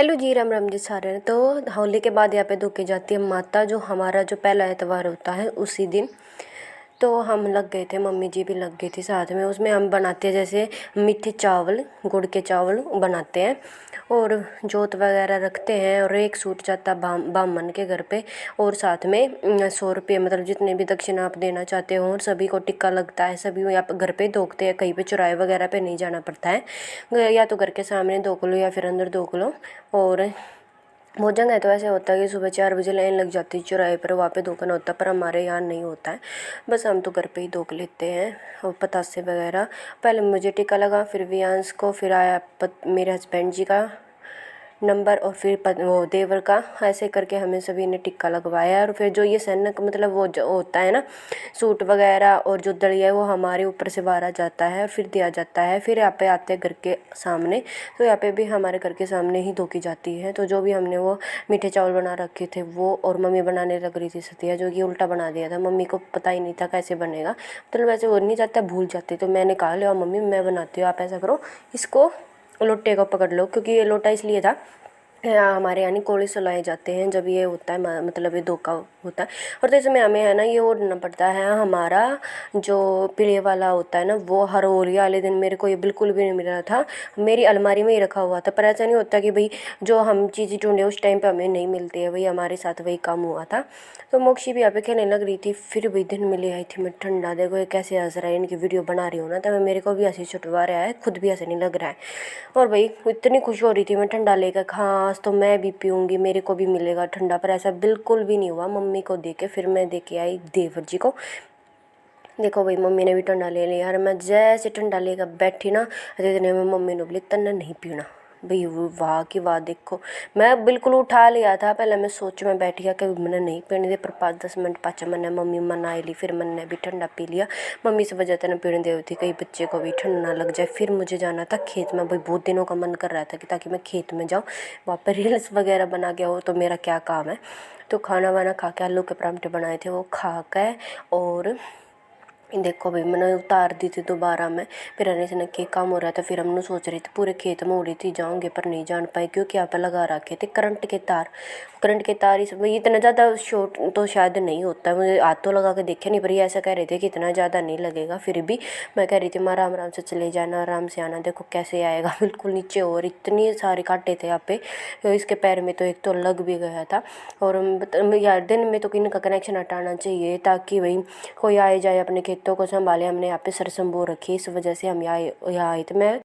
Hello जी, राम राम जी सारे। तो होली के बाद यहाँ पे धोके जाती है माता, जो हमारा जो पहला एतवार होता है उसी दिन। तो हम लग गए थे, मम्मी जी भी लग गई थी साथ में। उसमें हम बनाते हैं जैसे मीठे चावल, गुड़ के चावल बनाते हैं और जोत वगैरह रखते हैं। और एक सूट जाता बामन के घर पे, और साथ में 100 रुपये, मतलब जितने भी दक्षिणा आप देना चाहते हो। और सभी को टिक्का लगता है, सभी यहाँ पे घर पे धोखते हैं, कहीं पे चुराहे वगैरह पे नहीं जाना पड़ता है। या तो घर के सामने धोक लो या फिर अंदर धोक लो। और बहुत जगह तो ऐसे होता है कि सुबह 4 बजे लाइन लग जाती है चौराहे पर, वहाँ पे धोखना होता है, पर हमारे यहाँ नहीं होता है। बस हम तो घर पे ही धोख लेते हैं, और पतासे वगैरह। पहले मुझे टीका लगा, फिर वियांश को, फिर आया मेरे हस्बैंड जी का नंबर, और फिर वो देवर का। ऐसे करके हमें सभी ने टिक्का लगवाया। और फिर जो ये सैनिक, मतलब वो जो होता है ना, सूट वगैरह और जो दलिया है, वो हमारे ऊपर से बारा जाता है और फिर दिया जाता है। फिर यहाँ पे आते हैं घर के सामने, तो यहाँ पे भी हमारे घर के सामने ही धोकी जाती है। तो जो भी हमने वो मीठे चावल बना रखे थे वो, और मम्मी बनाने लग रही थी सतिया, जो कि उल्टा बना दिया था। मम्मी को पता ही नहीं था कैसे बनेगा, मतलब वैसे वो नहीं जाता, भूल जाती। तो मैंने कहा, लो मम्मी मैं बनाती हूँ, आप ऐसा करो, इसको लोटे को पकड़ लो, क्योंकि ये लोटा इसलिए था, यहाँ हमारे यानी कोड़े सुलाए जाते हैं जब ये होता है, मतलब ये धोखा होता है। और तो इसमें हमें है ना ये ओढ़ना पड़ता है, हमारा जो पीले वाला होता है ना, वो हर होली वाले दिन मेरे को ये बिल्कुल भी नहीं मिल रहा था। मेरी अलमारी में ही रखा हुआ था, पर ऐसा नहीं होता कि भाई जो हम चीज़ें ढूंढे उस टाइम पे हमें नहीं मिलती है, भाई हमारे साथ वही काम हुआ था। तो मोक्षी भी यहाँ पे खेलने लग रही थी, फिर भी दिन में ले आई थी मैं ठंडा। देखो ये कैसे हंस रहा है, इनकी वीडियो बना रही हूँ ना, तो मेरे को भी हंसी छुटवा रहा है, खुद भी ऐसे नहीं लग रहा है। और भाई इतनी खुश हो रही थी मैं ठंडा लेकर, खास तो मैं भी पीऊँगी, मेरे को भी मिलेगा ठंडा, पर ऐसा बिल्कुल भी नहीं हुआ। मम्मी को दे के फिर मैं दे के आई देवर जी को। देखो भाई मम्मी ने भी ठंडा ले लिया, और मैं जैसे ठंडा लेकर बैठी ना, इतने में मम्मी ने बोली तन्ने नहीं पीना। भाई वाह की वाह, देखो मैं बिल्कुल उठा लिया था, पहले मैं सोच में बैठ गया कि मैंने नहीं पीने दे, पर 5-10 मिनट पाचा मैंने मम्मी मना ली, फिर मैंने भी ठंडा पी लिया। मम्मी से वजह था पीने दे थी, कहीं बच्चे को भी ठंड ना लग जाए। फिर मुझे जाना था खेत में, भाई बहुत दिनों का मन कर रहा था कि ताकि मैं खेत में जाऊँ, वहाँ पर रील्स वगैरह बना के हो, तो मेरा क्या काम है। तो खाना वाना खा के, आलू के परांठे बनाए थे वो खा के, और देखो भाई मैंने उतार दी थी दोबारा में। फिर अने से के काम हो रहा था, फिर हम सोच रहे थे पूरे खेत में उड़ी थी जाऊँगे, पर नहीं जान पाए क्योंकि यहाँ पे लगा रखे थे करंट के तार। करंट के तार इस इतना ज़्यादा शॉर्ट तो शायद नहीं होता, मुझे हाथ तो लगा के देखे नहीं, पर ये ऐसा कह रहे थे कि इतना ज़्यादा नहीं लगेगा। फिर भी मैं कह रही थी मैं आराम आराम से चले जाना, आराम से आना। देखो कैसे आएगा बिल्कुल नीचे, और इतनी सारे कांटे थे यहाँ पे, तो इसके पैर में तो एक तो लग भी गया था। और यार दिन में तो इनका कनेक्शन हटाना चाहिए, ताकि भाई कोई आए जाए अपने खेतों को संभाले। हमने यहाँ पे सरसम बो रखी, इस वजह से हम यहाँ आए थे। मैं